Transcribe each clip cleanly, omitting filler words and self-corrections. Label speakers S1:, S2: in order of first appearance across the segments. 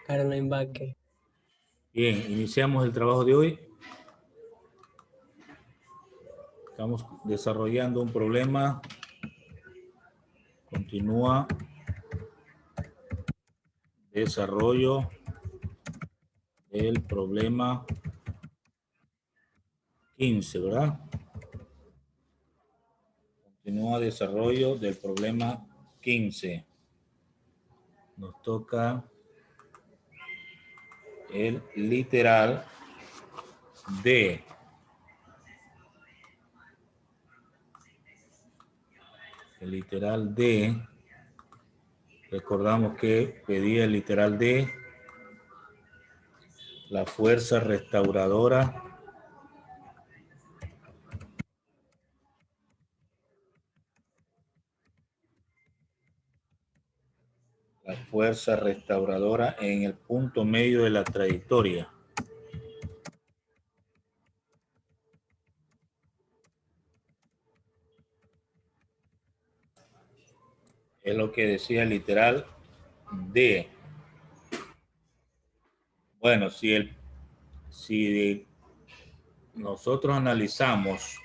S1: Caroline Baque.
S2: Bien, iniciamos el trabajo de hoy. Estamos desarrollando un problema. Continúa. Desarrollo del problema 15, ¿verdad? Continúa desarrollo del problema 15. Nos toca el literal D. El literal D. Recordamos que pedía el literal D. La fuerza restauradora en el punto medio de la trayectoria. Es lo que decía el literal D. Bueno, si nosotros analizamos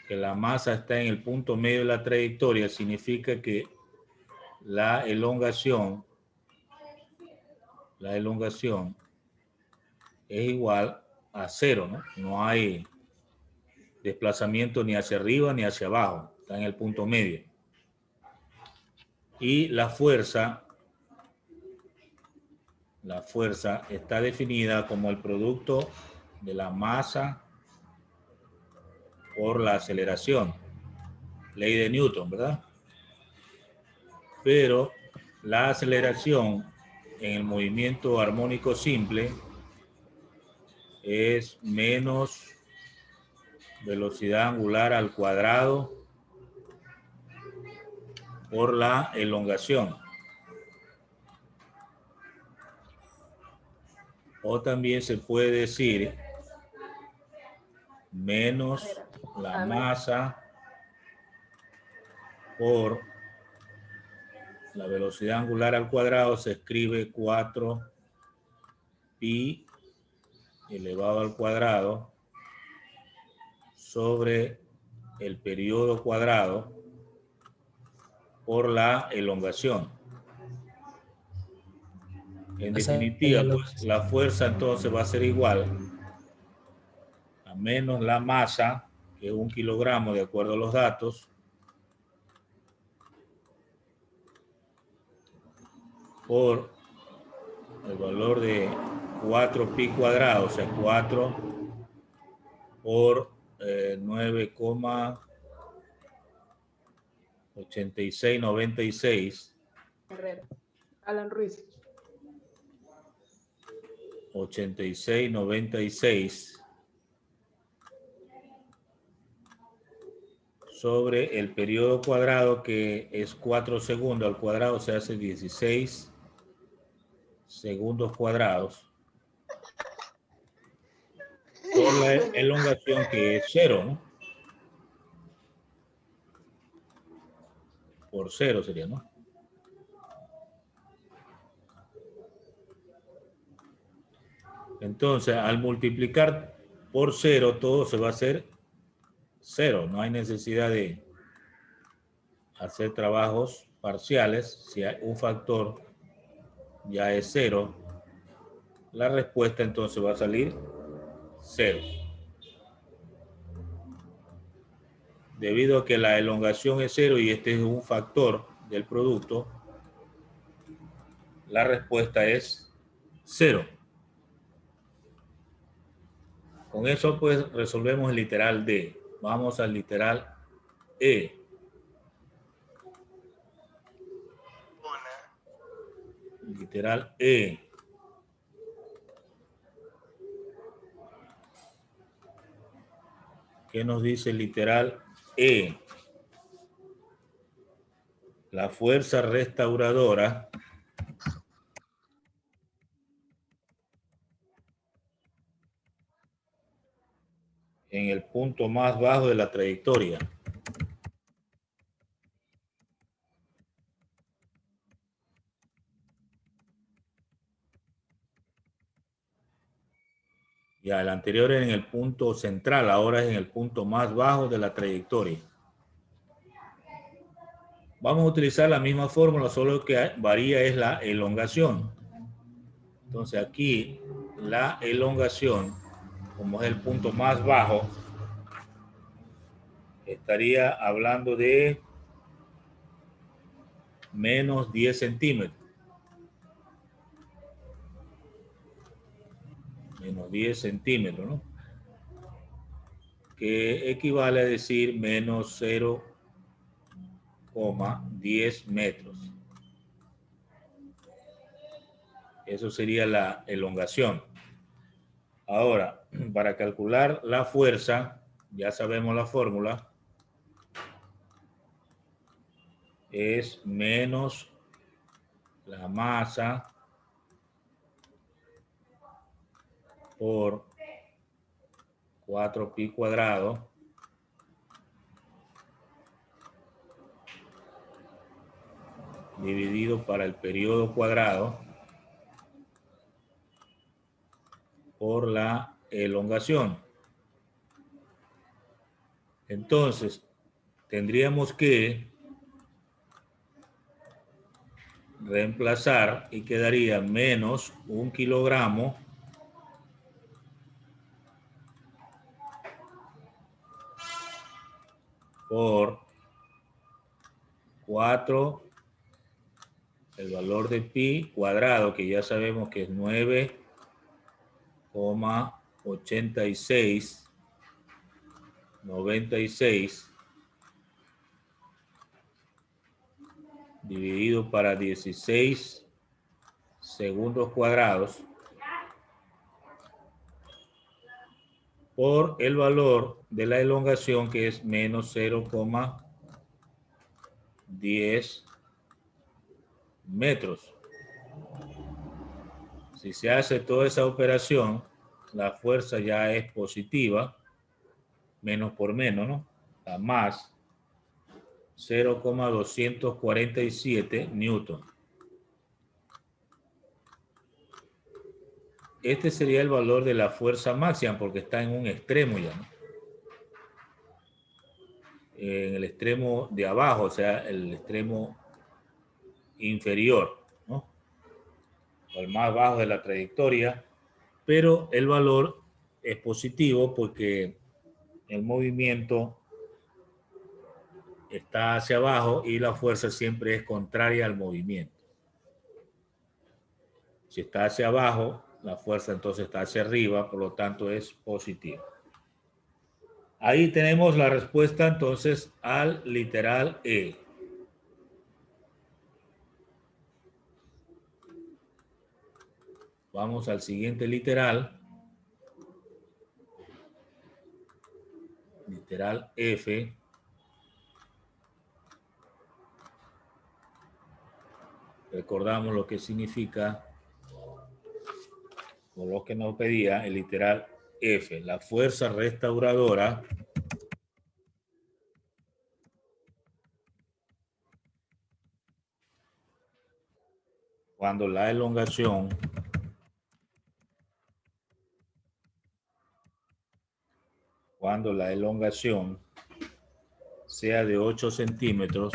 S2: que la masa está en el punto medio de la trayectoria, significa que la elongación es igual a cero, ¿no? No hay desplazamiento ni hacia arriba ni hacia abajo, está en el punto medio. Y la fuerza está definida como el producto de la masa por la aceleración, ley de Newton, ¿verdad? Pero la aceleración en el movimiento armónico simple es menos velocidad angular al cuadrado por la elongación. O también se puede decir menos la masa por la velocidad angular al cuadrado, se escribe 4 pi elevado al cuadrado sobre el periodo cuadrado por la elongación. En definitiva, pues la fuerza entonces va a ser igual a menos la masa, que es 1 kilogramo de acuerdo a los datos, por el valor de 4 pi cuadrado, o sea, 4 por 9,8696.
S3: Herrera. Alan Ruiz.
S2: 8696 sobre el periodo cuadrado, que es 4 segundos al cuadrado, se hace 16 segundos cuadrados, por la elongación, que es 0, ¿no? Por 0 sería, ¿no? Entonces, al multiplicar por 0, todo se va a hacer 0. No hay necesidad de hacer trabajos parciales. Si hay un factor ya es 0, la respuesta entonces va a salir 0. Debido a que la elongación es 0 y este es un factor del producto, la respuesta es 0. Con eso pues resolvemos el literal D. Vamos al literal E. Literal E. ¿Qué nos dice el literal E? La fuerza restauradora en el punto más bajo de la trayectoria. Ya, el anterior era en el punto central, ahora es en el punto más bajo de la trayectoria. Vamos a utilizar la misma fórmula, solo que varía es la elongación. Entonces aquí la elongación, como es el punto más bajo, estaría hablando de menos 10 centímetros. Menos 10 centímetros, ¿no? Que equivale a decir menos 0,10 metros. Eso sería la elongación. Ahora, para calcular la fuerza, ya sabemos la fórmula, es menos la masa por 4pi cuadrado dividido para el periodo cuadrado por la elongación. Entonces, tendríamos que reemplazar y quedaría menos 1 kilogramo por 4, el valor de pi cuadrado, que ya sabemos que es 9,8696 dividido para 16 segundos cuadrados por el valor de la elongación, que es menos 0,10 metros. Si se hace toda esa operación, la fuerza ya es positiva, menos por menos, ¿no? La más 0,247 newton. Este sería el valor de la fuerza máxima porque está en un extremo ya, ¿no? En el extremo de abajo, o sea, el extremo inferior, ¿no? O el más bajo de la trayectoria, pero el valor es positivo porque el movimiento está hacia abajo y la fuerza siempre es contraria al movimiento. Si está hacia abajo, la fuerza entonces está hacia arriba, por lo tanto es positiva. Ahí tenemos la respuesta entonces al literal E. Vamos al siguiente literal. Literal F. Recordamos lo que significa, o lo que nos pedía el literal F. La fuerza restauradora cuando la elongación sea de 8 centímetros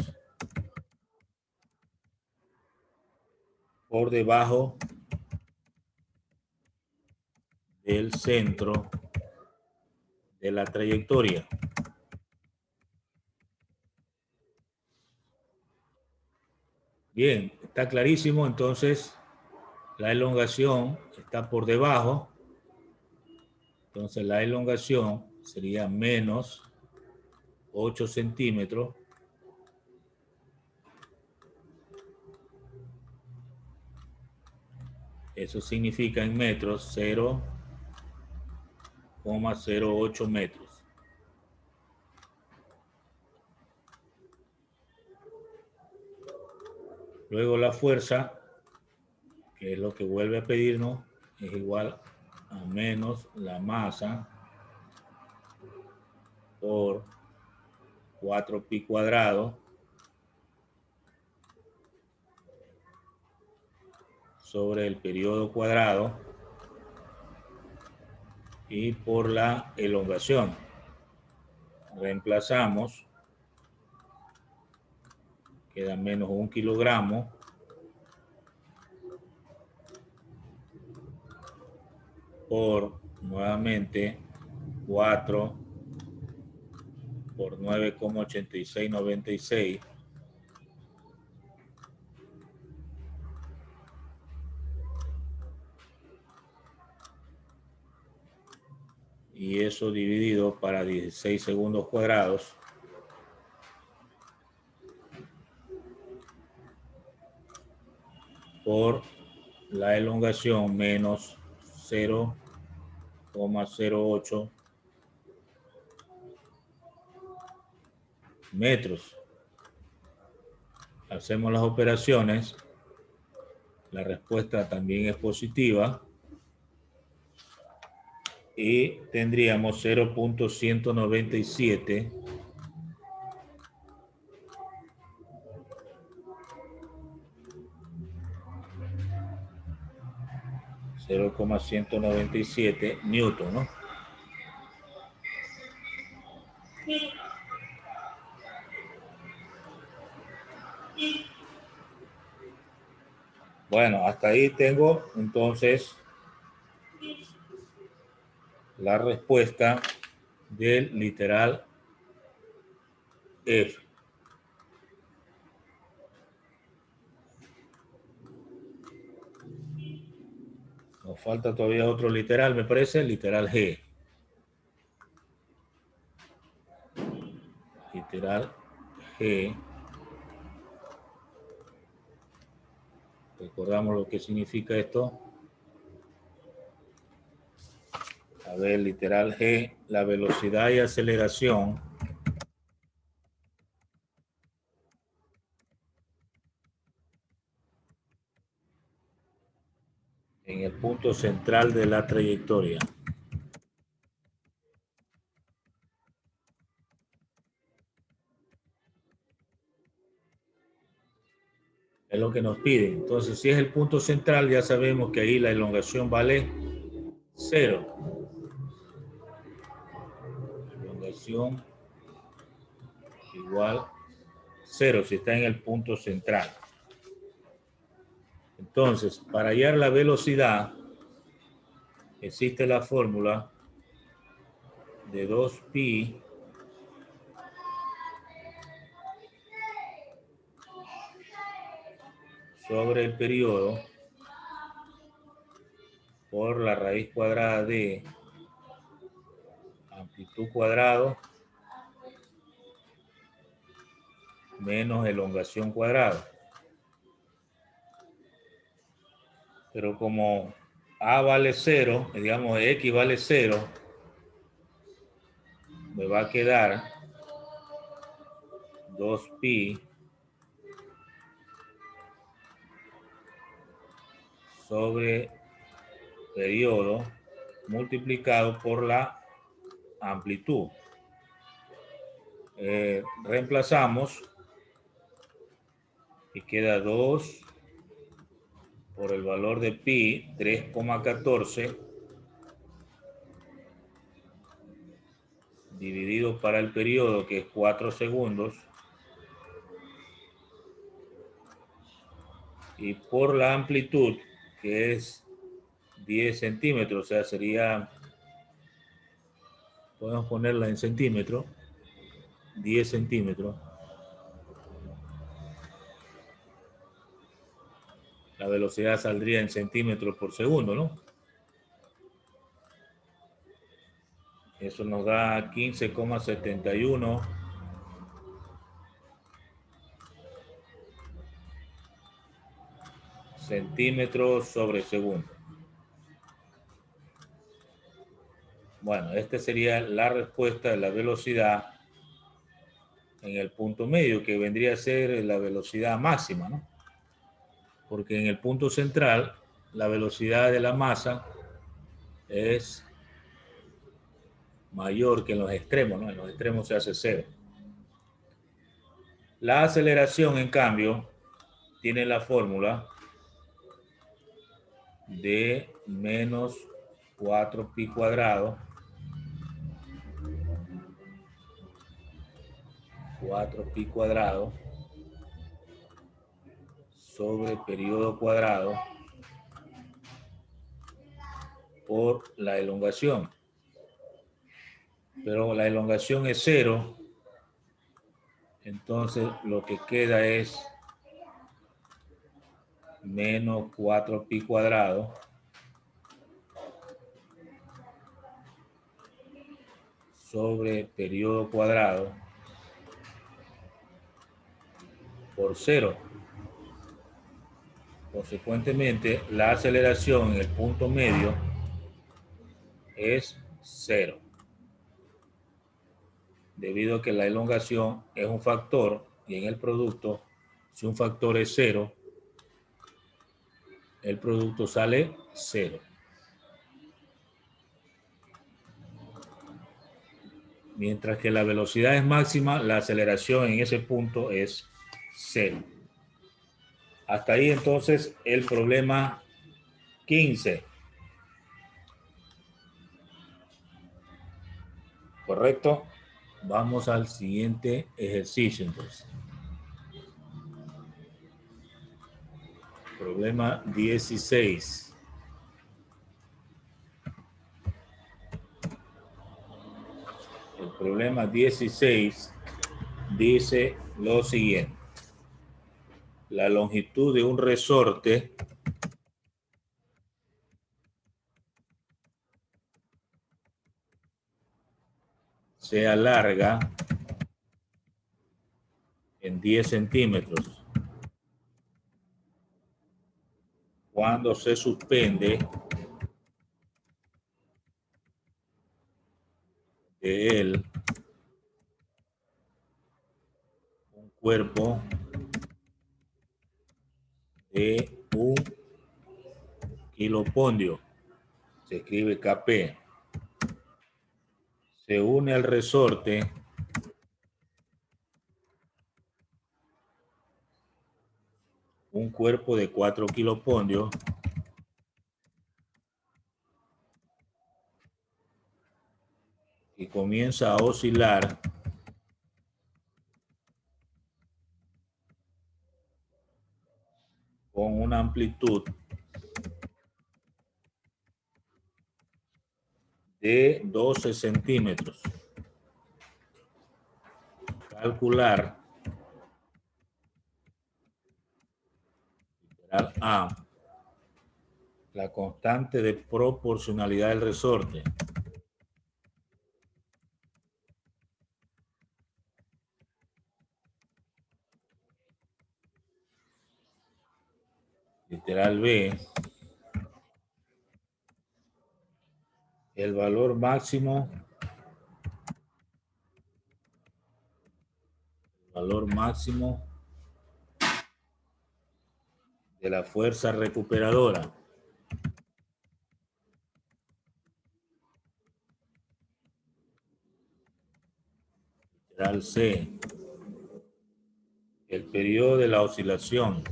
S2: por debajo del centro de la trayectoria. Bien, está clarísimo, entonces la elongación está por debajo, entonces la elongación sería menos 8 centímetros eso significa en metros 0,08 metros. Luego la fuerza, que es lo que vuelve a pedirnos, es igual a menos la masa por 4pi cuadrado sobre el periodo cuadrado y por la elongación. Reemplazamos, queda menos 1 kilogramo por nuevamente 4 por 9,8696 y eso dividido para 16 segundos cuadrados por la elongación menos 0,08 metros. Hacemos las operaciones, la respuesta también es positiva y tendríamos 0,197 0,197 newton, ¿no? Bueno, hasta ahí tengo entonces la respuesta del literal F. Nos falta todavía otro literal, me parece, el literal G. Literal G. Recordamos lo que significa esto. A ver, literal G, la velocidad y aceleración en el punto central de la trayectoria. Es lo que nos piden. Entonces, si es el punto central, ya sabemos que ahí la elongación vale 0. Elongación igual 0 si está en el punto central. Entonces, para hallar la velocidad, existe la fórmula de 2pi sobre el periodo por la raíz cuadrada de amplitud cuadrado menos elongación cuadrada. Pero como A vale 0, digamos X vale 0, me va a quedar 2pi sobre periodo multiplicado por la amplitud. Reemplazamos y queda 2 por el valor de pi, 3,14 dividido para el periodo, que es 4 segundos, y por la amplitud, que es 10 centímetros, o sea, sería, podemos ponerla en centímetros, 10 centímetros. La velocidad saldría en centímetros por segundo, ¿no? Eso nos da 15,71 centímetros sobre segundo. Bueno, esta sería la respuesta de la velocidad en el punto medio, que vendría a ser la velocidad máxima, ¿no? Porque en el punto central, la velocidad de la masa es mayor que en los extremos, ¿no? En los extremos se hace 0. La aceleración, en cambio, tiene la fórmula de menos 4pi cuadrado, 4pi cuadrado sobre periodo cuadrado por la elongación. Pero la elongación es 0, entonces lo que queda es menos 4pi cuadrado sobre periodo cuadrado por 0. Consecuentemente, la aceleración en el punto medio es 0. Debido a que la elongación es un factor y en el producto, si un factor es 0, el producto sale 0. Mientras que la velocidad es máxima, la aceleración en ese punto es 0. Hasta ahí entonces el problema 15. ¿Correcto? Vamos al siguiente ejercicio entonces. Problema 16. El problema 16 dice lo siguiente. La longitud de un resorte se alarga en 10 centímetros cuando se suspende de él un cuerpo de 1 kilopondio. Se escribe Kp. Se une al resorte un cuerpo de 4 kilopondios y comienza a oscilar con una amplitud de 12 centímetros. Calcular literal A, la constante de proporcionalidad del resorte. Literal B, el valor máximo de la fuerza recuperadora. Literal C, el periodo de la oscilación.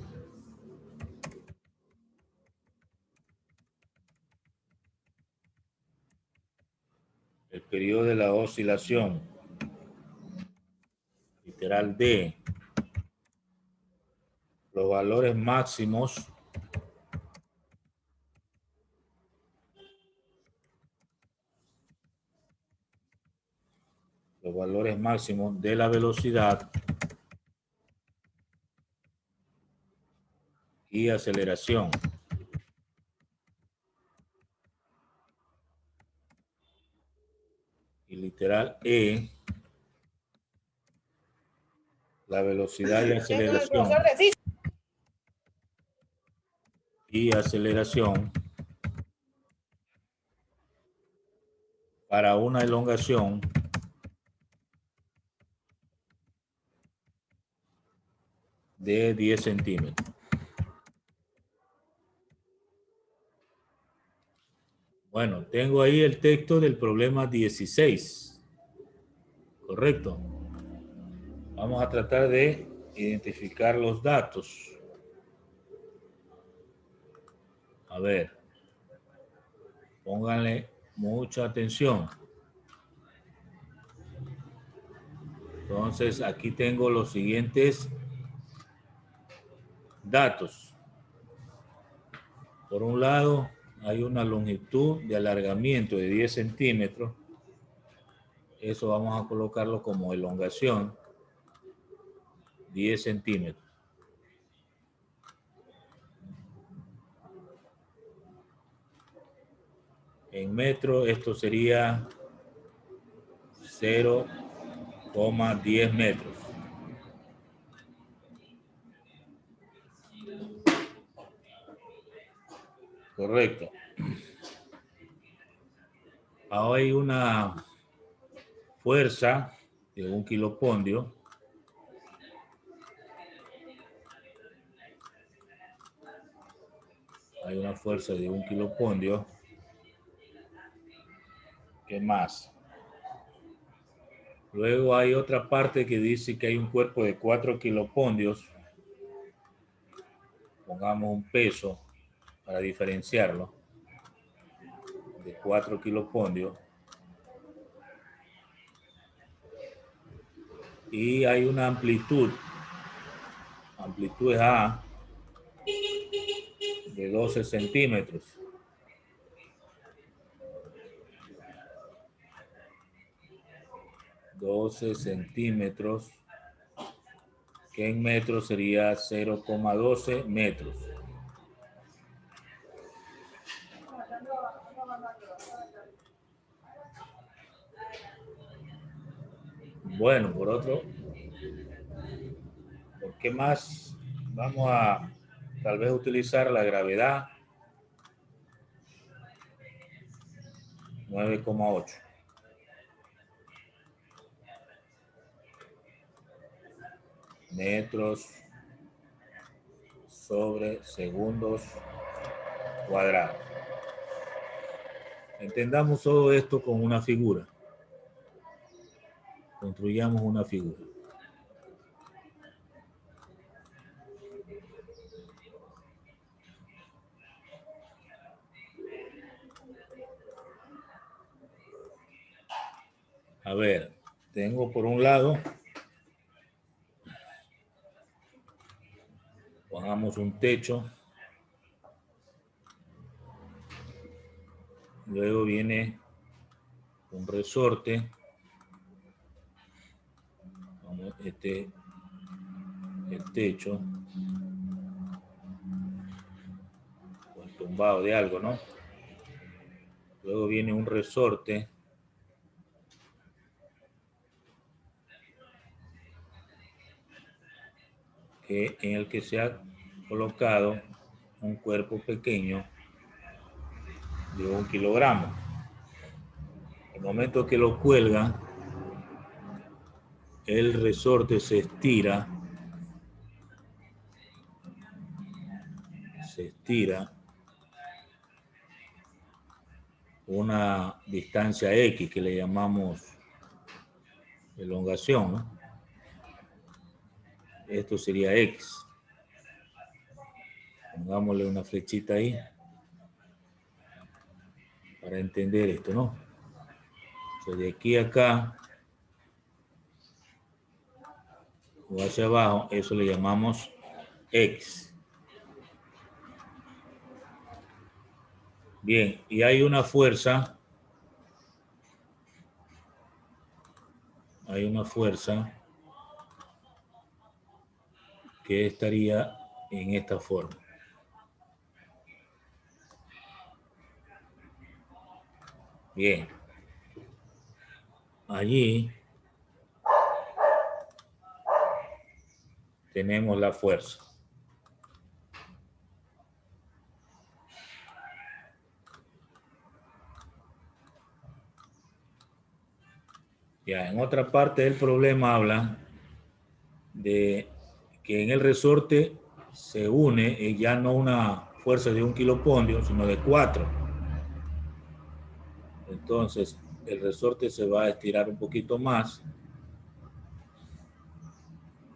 S2: El periodo de la oscilación. Literal D, los valores máximos de la velocidad y aceleración. Y literal E, la velocidad y aceleración para una elongación de 10 centímetros. Bueno, tengo ahí el texto del problema 16. Correcto. Vamos a tratar de identificar los datos. A ver. Pónganle mucha atención. Entonces, aquí tengo los siguientes datos. Por un lado, hay una longitud de alargamiento de 10 centímetros. Eso vamos a colocarlo como elongación. 10 centímetros. En metros, esto sería 0,10 metros. Correcto. Ahora hay una fuerza de 1 kilopondio. Hay una fuerza de 1 kilopondio. ¿Qué más? Luego hay otra parte que dice que hay un cuerpo de 4 kilopondios. Pongamos un peso para diferenciarlo. De 4 kilopondios. Y hay una amplitud. Amplitud es A. De 12 centímetros. Que en metros sería 0,12 metros. Bueno, ¿por qué más? Vamos a tal vez utilizar la gravedad. 9,8. Metros sobre segundos cuadrados. Entendamos todo esto con una figura. Construyamos una figura. A ver, tengo por un lado, pongamos un techo. Luego viene un resorte. El techo. O el tumbado de algo, ¿no? Luego viene un resorte. En el que se ha colocado un cuerpo pequeño de 1 kilogramo. El momento que lo cuelgan, el resorte se estira una distancia X que le llamamos elongación, ¿no? Esto sería X. Pongámosle una flechita ahí para entender esto, ¿no? Entonces, de aquí a acá o hacia abajo, eso le llamamos X. Bien, y hay una fuerza. Que estaría en esta forma. Bien. Allí tenemos la fuerza. Ya, en otra parte del problema habla de que en el resorte se une ya no una fuerza de 1 kilopondio, sino de 4. Entonces, el resorte se va a estirar un poquito más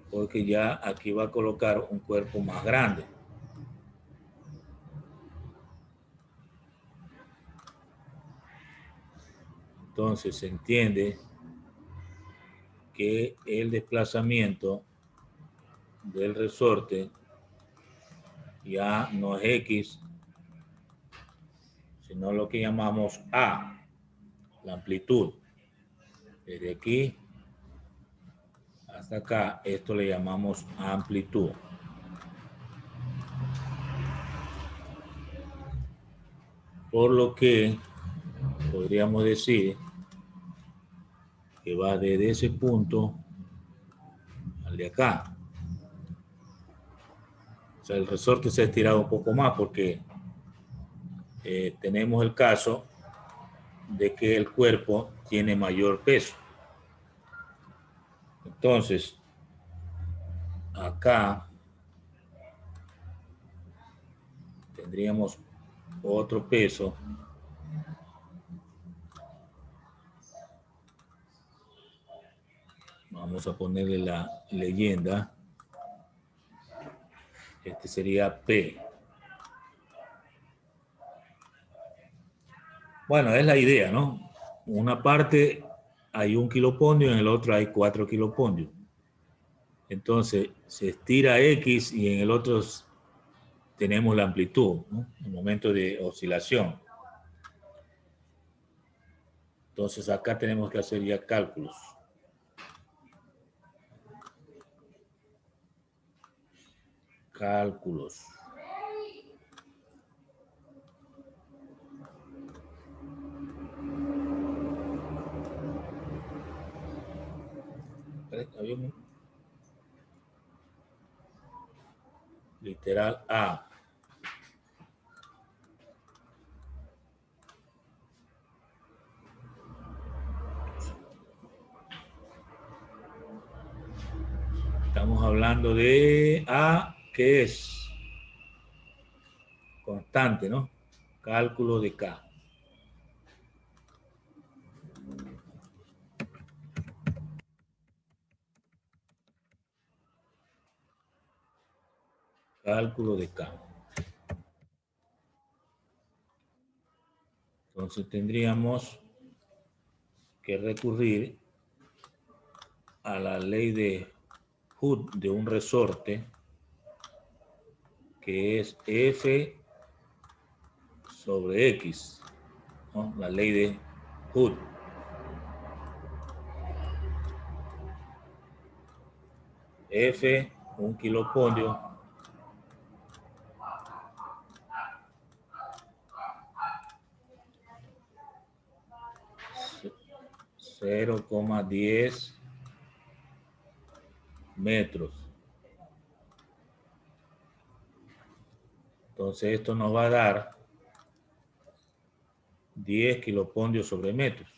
S2: porque ya aquí va a colocar un cuerpo más grande. Entonces se entiende que el desplazamiento del resorte ya no es X, sino lo que llamamos A, la amplitud. Desde aquí hasta acá, esto le llamamos amplitud. Por lo que podríamos decir que va desde ese punto al de acá. O sea, el resorte se ha estirado un poco más porque tenemos el caso de que el cuerpo tiene mayor peso. Entonces, acá tendríamos otro peso. Vamos a ponerle la leyenda. Este sería P. Bueno, es la idea, ¿no? Una parte hay 1 kilopondio, en el otro hay 4 kilopondios. Entonces, se estira X y en el otro tenemos la amplitud, ¿no? El momento de oscilación. Entonces, acá tenemos que hacer ya cálculos. Cálculos. Literal A. Estamos hablando de A, que es constante, ¿no? Cálculo de K. Cálculo de K. Entonces tendríamos que recurrir a la ley de Hood de un resorte, que es F sobre X, ¿no? La ley de Hood. F, 1 kilopondio, (0,10 metros. Entonces esto nos va a dar 10 kilopondios sobre metros.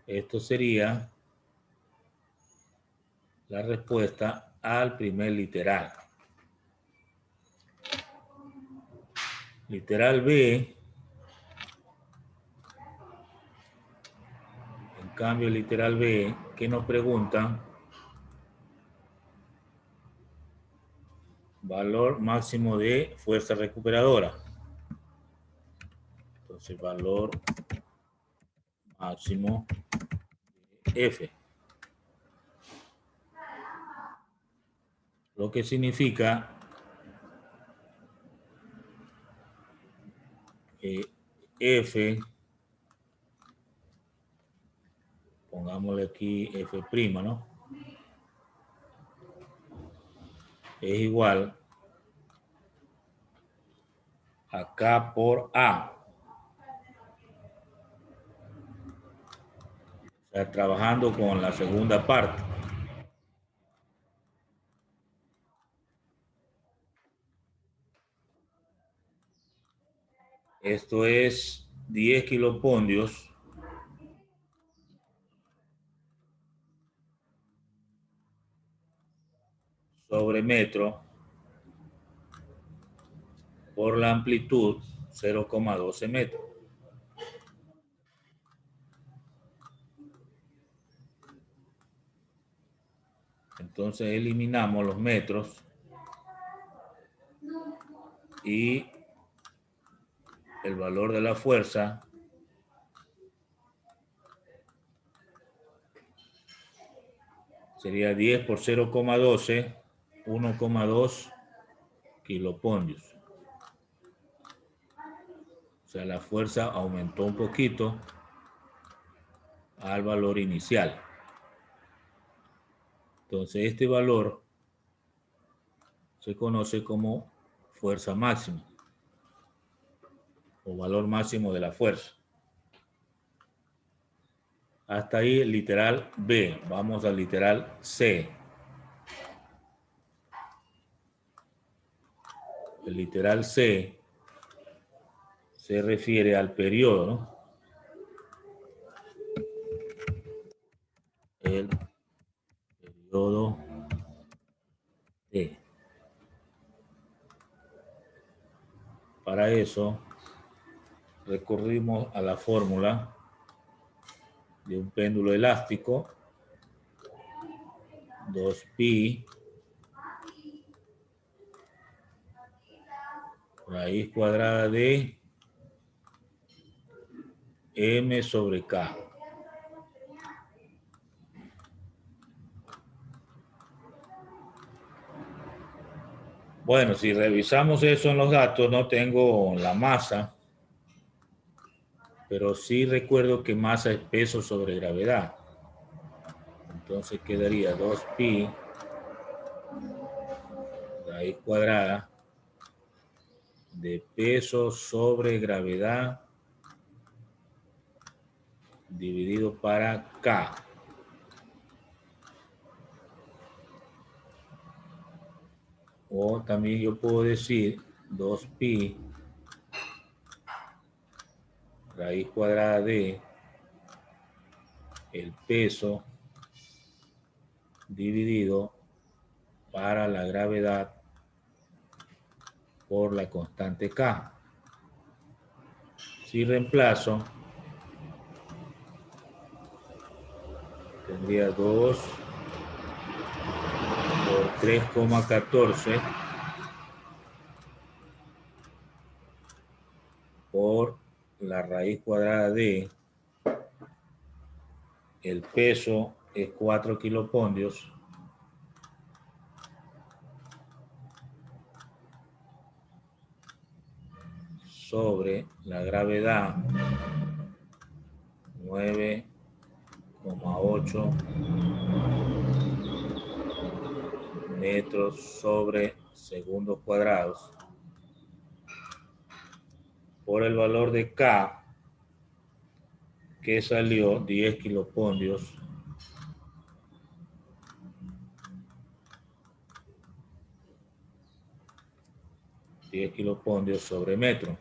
S2: Esto sería la respuesta al primer literal. Literal B, en cambio literal B, ¿qué nos preguntan? Valor máximo de fuerza recuperadora. Entonces, valor máximo de F. Lo que significa que F, pongámosle aquí F', ¿no? Es igual a K por A. O sea, trabajando con la segunda parte. Esto es 10 kilopondios sobre metro por la amplitud 0,12 metros. Entonces eliminamos los metros y el valor de la fuerza sería 10 por 0,12, 1,2 kilopondios. O sea, la fuerza aumentó un poquito al valor inicial. Entonces, este valor se conoce como fuerza máxima o valor máximo de la fuerza. Hasta ahí el literal B. Vamos al literal C. El literal C se refiere al periodo, ¿no? El periodo T. Para eso recurrimos a la fórmula de un péndulo elástico, 2pi raíz cuadrada de m sobre k. Bueno, si revisamos eso en los datos, no tengo la masa, pero sí recuerdo que masa es peso sobre gravedad. Entonces quedaría 2pi raíz cuadrada de peso sobre gravedad dividido para K. O también yo puedo decir 2pi raíz cuadrada de el peso dividido para la gravedad por la constante K. Si reemplazo, tendría 2 por 3,14 por la raíz cuadrada de el peso es 4 kilopondios sobre la gravedad 9,8 metros sobre segundos cuadrados por el valor de K, que salió 10 kilopondios sobre metro.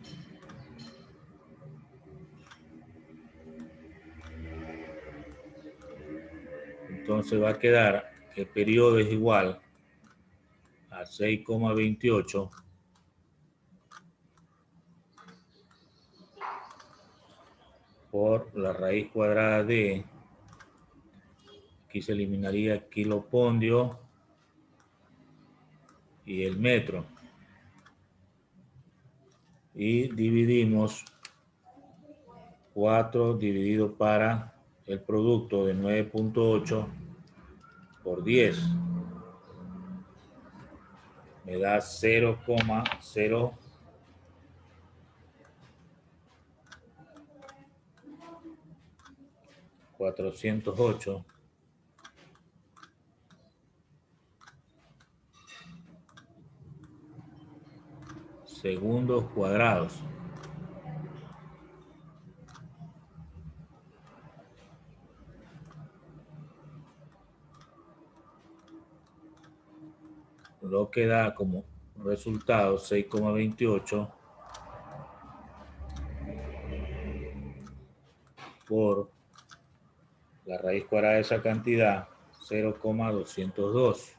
S2: Entonces va a quedar que el periodo es igual a 6,28 por la raíz cuadrada de, aquí se eliminaría kilopondio y el metro. Y dividimos 4 dividido para el producto de 9,8 por 10. Me da 0,0408 segundos cuadrados. Lo que da como resultado 6,28 por la raíz cuadrada de esa cantidad, 0,202.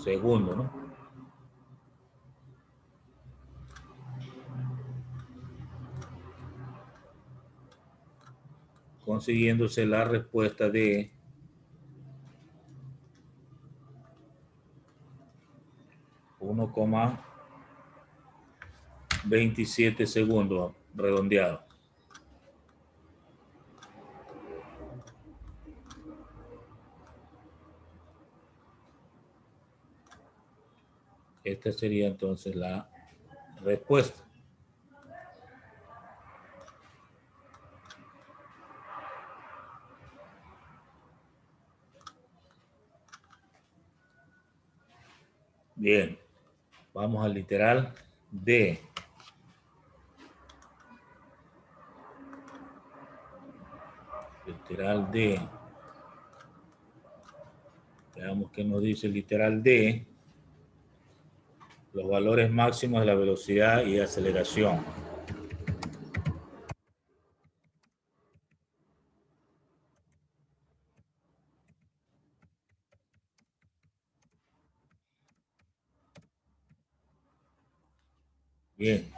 S2: Segundo, ¿no? consiguiéndose la respuesta de 1,27 segundos redondeado. Esta sería entonces la respuesta. Bien, vamos al literal D. Literal D. Veamos qué nos dice el literal D. Los valores máximos de la velocidad y aceleración. Bien.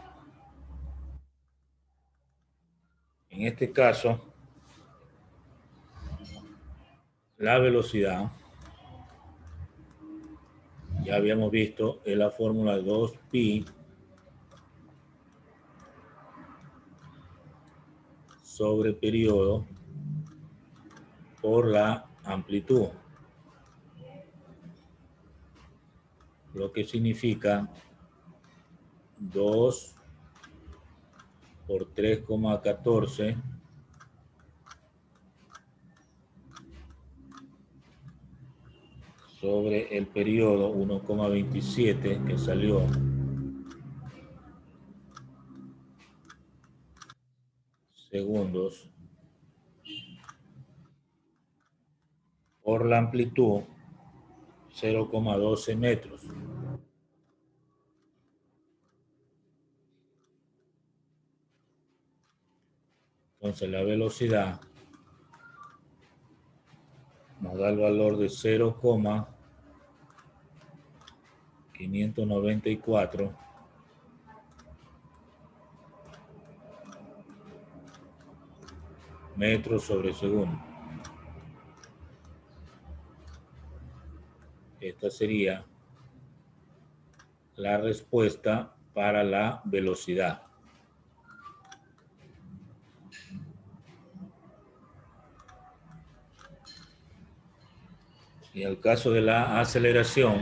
S2: En este caso, la velocidad, ya habíamos visto, es la fórmula 2pi sobre periodo por la amplitud, lo que significa 2 por 3,14 sobre el periodo 1,27 que salió segundos por la amplitud 0,12 metros. Entonces la velocidad nos da el valor de 0,594 metros sobre segundo. Esta sería la respuesta para la velocidad. Y en el caso de la aceleración,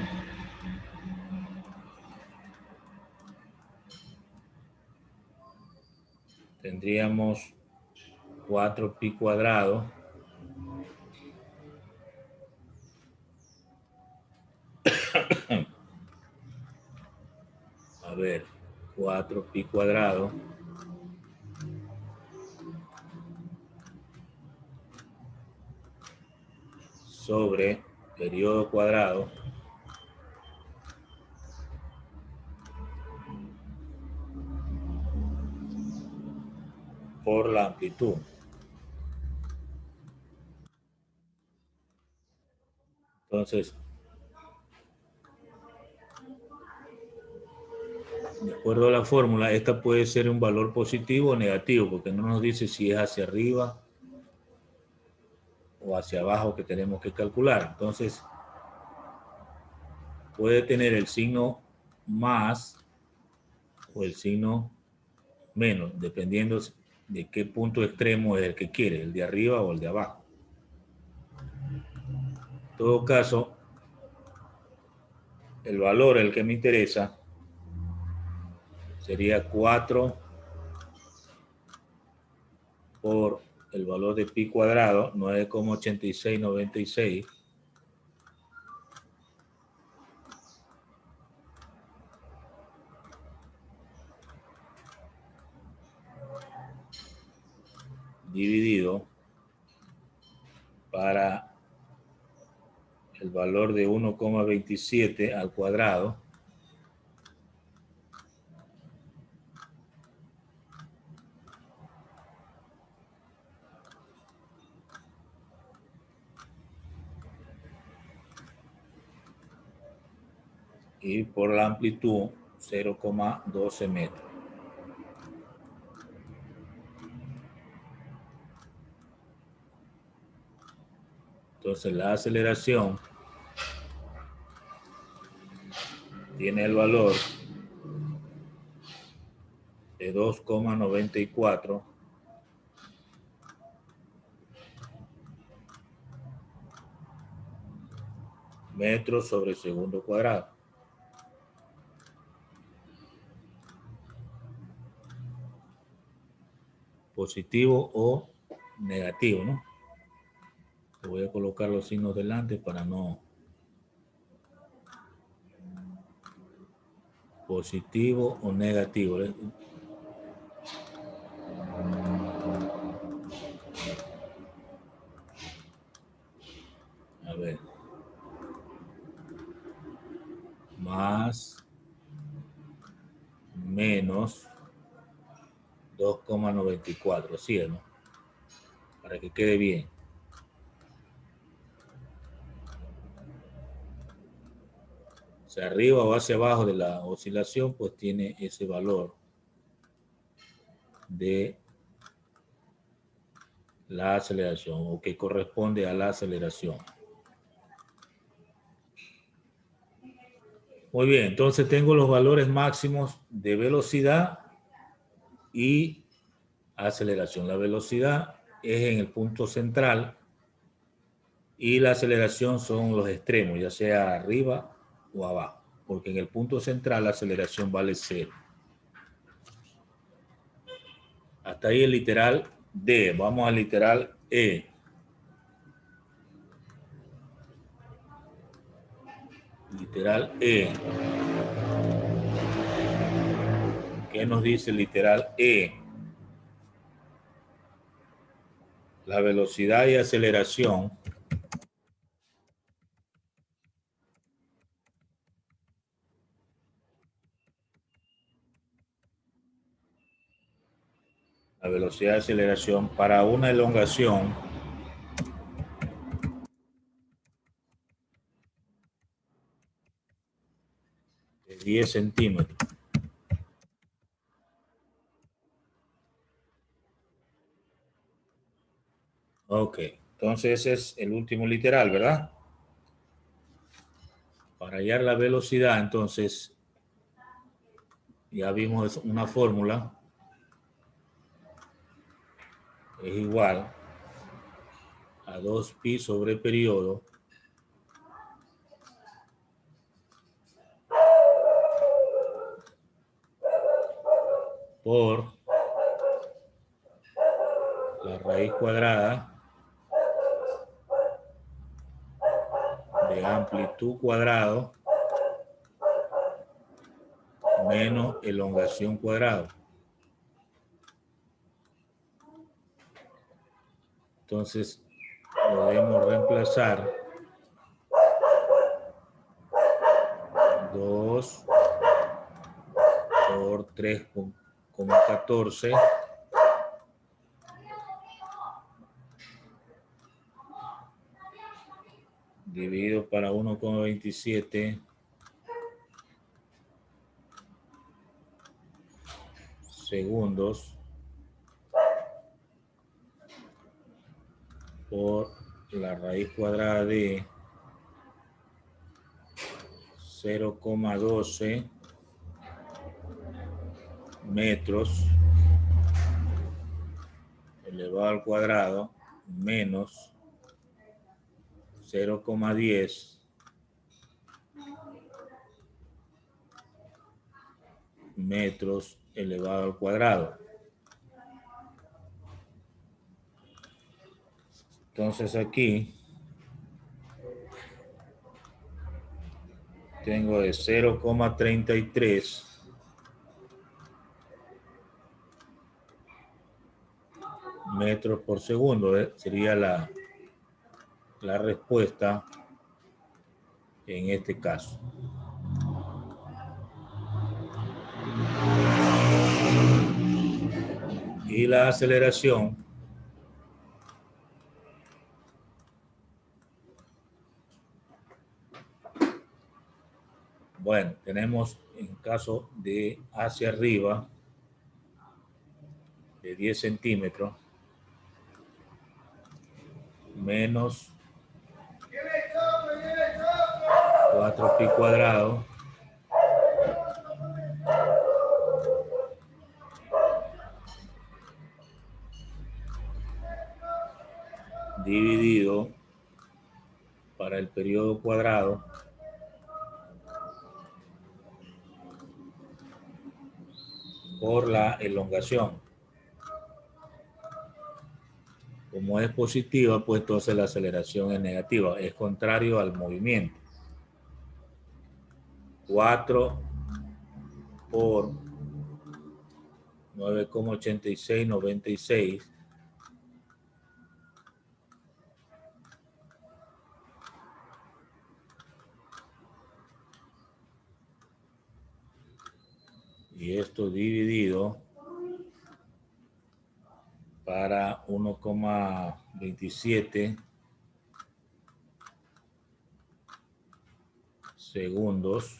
S2: tendríamos 4pi cuadrado a ver, 4pi cuadrado sobre periodo cuadrado por la amplitud. Entonces, de acuerdo a la fórmula, esta puede ser un valor positivo o negativo, porque no nos dice si es hacia arriba o hacia abajo que tenemos que calcular. Entonces, puede tener el signo más o el signo menos, dependiendo de qué punto extremo es el que quiere, el de arriba o el de abajo. En todo caso, el valor, el que me interesa, sería 4 por el valor de pi cuadrado, 9,8696, dividido para el valor de 1,27 al cuadrado, y por la amplitud 0,12 metros. Entonces la aceleración tiene el valor de 2,94 metros sobre segundo cuadrado. Positivo o negativo, ¿no? Voy a colocar los signos delante para no... Positivo o negativo. A ver. Más, menos 2,94, ¿sí o no? Para que quede bien. Hacia arriba o hacia abajo de la oscilación, pues tiene ese valor de la aceleración o que corresponde a la aceleración. Muy bien, entonces tengo los valores máximos de velocidad y aceleración. La velocidad es en el punto central y la aceleración son los extremos, ya sea arriba o abajo, porque en el punto central la aceleración vale 0. Hasta ahí el literal D. Vamos al literal E. Literal E. ¿Qué nos dice el literal E? La velocidad y aceleración la velocidad y aceleración para una elongación de 10 centímetros. Ok, entonces ese es el último literal, ¿verdad? Para hallar la velocidad, entonces, ya vimos una fórmula. Es igual a 2pi sobre periodo por la raíz cuadrada de amplitud cuadrado menos elongación cuadrado. Entonces podemos reemplazar 2 por 3,14 dividido para 1,27 segundos por la raíz cuadrada de 0,12 metros elevado al cuadrado menos 0,10 metros elevado al cuadrado. Entonces aquí tengo de 0,33 metros por segundo. Sería la respuesta en este caso. Y la aceleración bueno, tenemos en caso de hacia arriba de 10 centímetros menos 4 pi cuadrado dividido para el periodo cuadrado por la elongación. Como es positiva, pues entonces la aceleración es negativa, es contrario al movimiento. 4 por 9,8696 y esto dividido para 1,27 segundos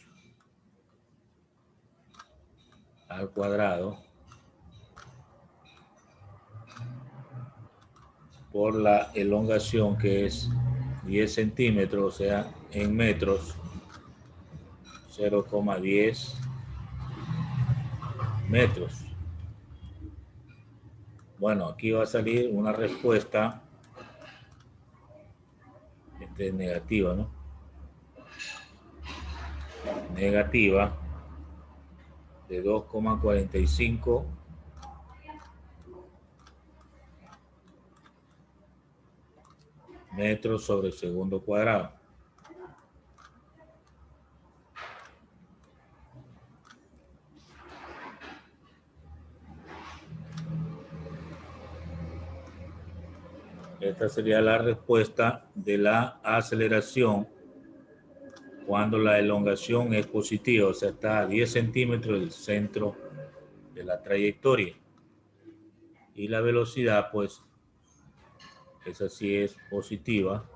S2: al cuadrado por la elongación, que es 10 centímetros, o sea, en metros, 0,10 metros. Bueno, aquí va a salir una respuesta negativa, ¿no? Negativa de 2,45 metros sobre segundo cuadrado. Esta sería la respuesta de la aceleración cuando la elongación es positiva, o sea, está a 10 centímetros del centro de la trayectoria. Y la velocidad, pues, esa sí es positiva,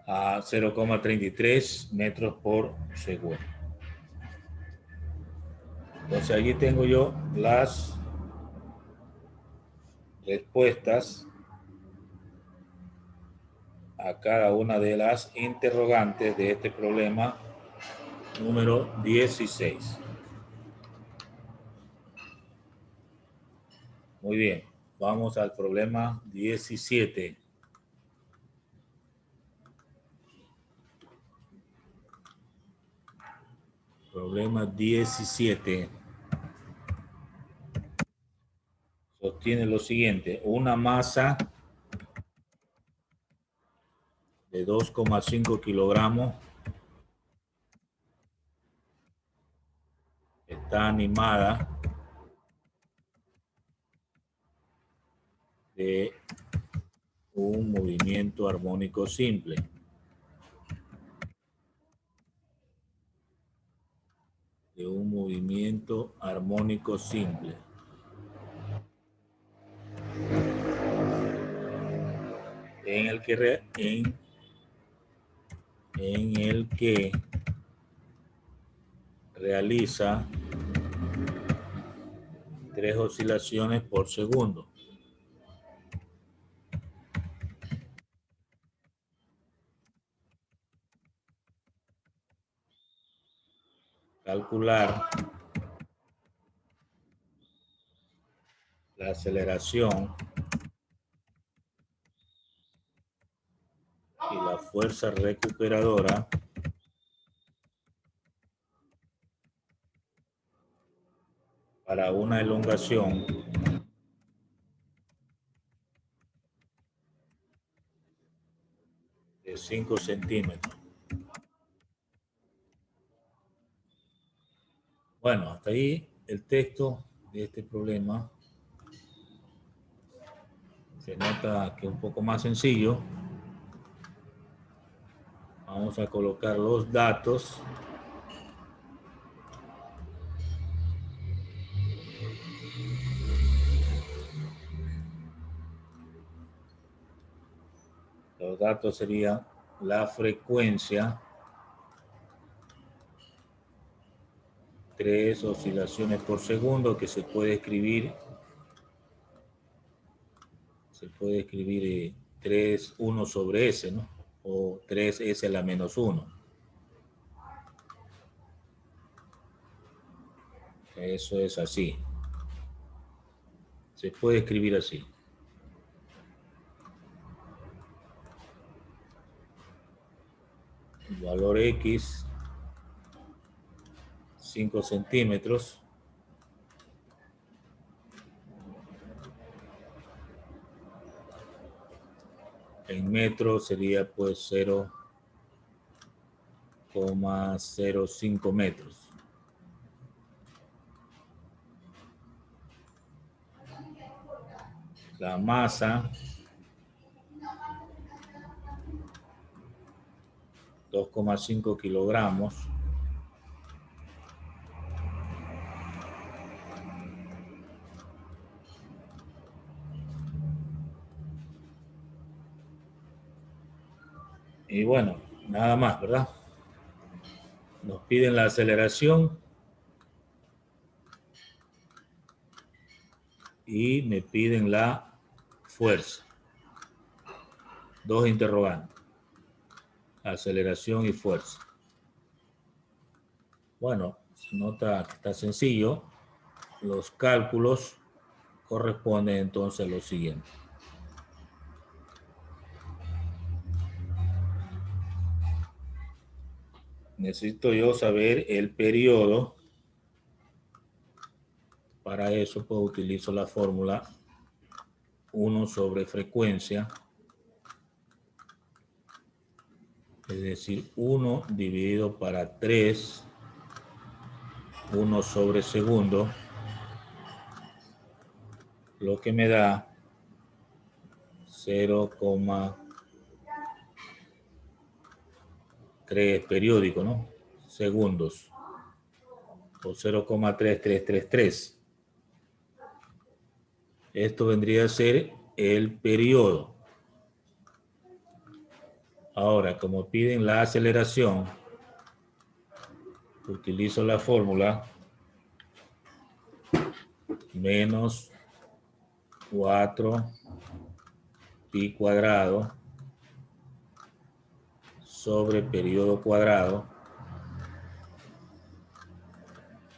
S2: a 0,33 metros por segundo. Entonces allí tengo yo las respuestas a cada una de las interrogantes de este problema número 16. Muy bien, vamos al problema 17. Problema 17. Sostiene lo siguiente: una masa de 2,5 kilogramos está animada de un movimiento armónico simple. De un movimiento armónico simple. En el que realiza 3 oscilaciones por segundo. Calcular la aceleración y la fuerza recuperadora para una elongación de 5 centímetros. Bueno, hasta ahí el texto de este problema. Se nota que es un poco más sencillo. Vamos a colocar los datos. Los datos serían la frecuencia, 3 oscilaciones por segundo, que se puede escribir 3, 1 sobre S, ¿no? o 3S a la menos 1. Eso es así. Se puede escribir así. El valor X, 5 centímetros. En metros sería pues 0,05 metros. La masa, 2,5 kilogramos. Y bueno, nada más, ¿verdad? Nos piden la aceleración y me piden la fuerza. Dos interrogantes. Aceleración y fuerza. Bueno, se nota que está sencillo. Los cálculos corresponden entonces a lo siguiente. Necesito yo saber el periodo. Para eso pues utilizo la fórmula 1 sobre frecuencia. Es decir, 1 dividido para 3, 1 sobre segundo, lo que me da 0,3 periódico, ¿no? Segundos, o 0,3333. Esto vendría a ser el periodo. Ahora, como piden la aceleración, utilizo la fórmula menos 4 pi cuadrado sobre periodo cuadrado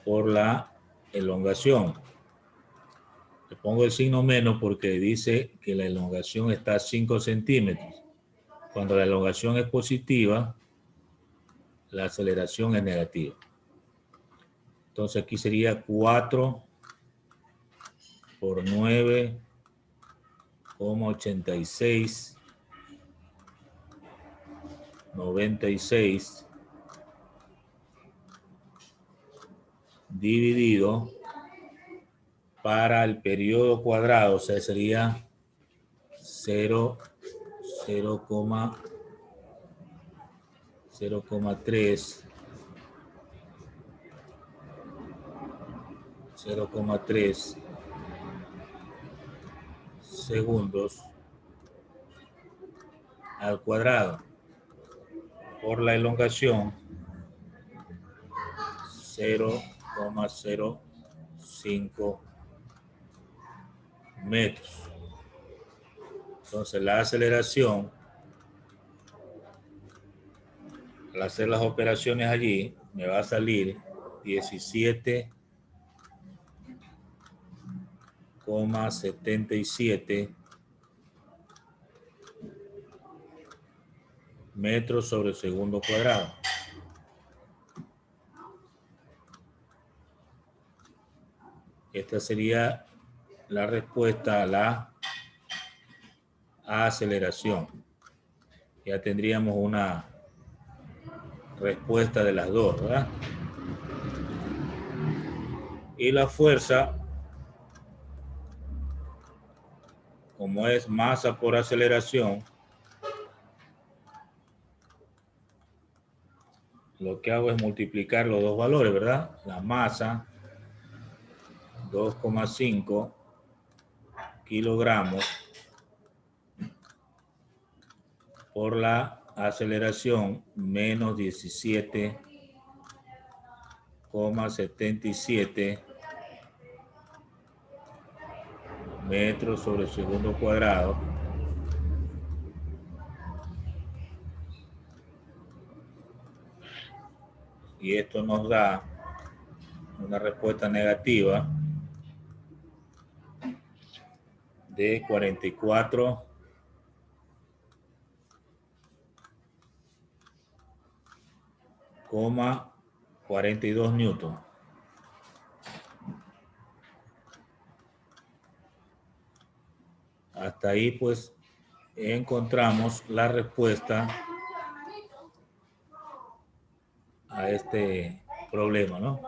S2: por la elongación. Le pongo el signo menos porque dice que la elongación está a 5 centímetros. Cuando la elongación es positiva, la aceleración es negativa. Entonces aquí sería 4 por 9,86, 96 dividido para el periodo cuadrado, o sea, sería 0,3 segundos al cuadrado por la elongación 0,05 metros. Entonces la aceleración, al hacer las operaciones allí, me va a salir 17,77 metros sobre segundo cuadrado. Esta sería la respuesta a la aceleración. Ya tendríamos una respuesta de las dos, ¿verdad? Y la fuerza, como es masa por aceleración, lo que hago es multiplicar los dos valores, ¿verdad? La masa, 2,5 kilogramos, por la aceleración, menos 17,77 metros sobre segundo cuadrado, y esto nos da una respuesta negativa de 44,42 newton. Hasta ahí pues encontramos la respuesta a este problema, ¿no?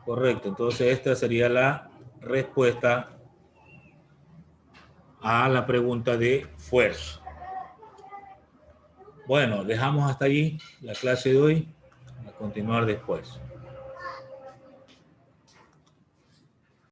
S2: Correcto, entonces esta sería la respuesta a la pregunta de fuerza. Bueno, dejamos hasta allí la clase de hoy, a continuar después.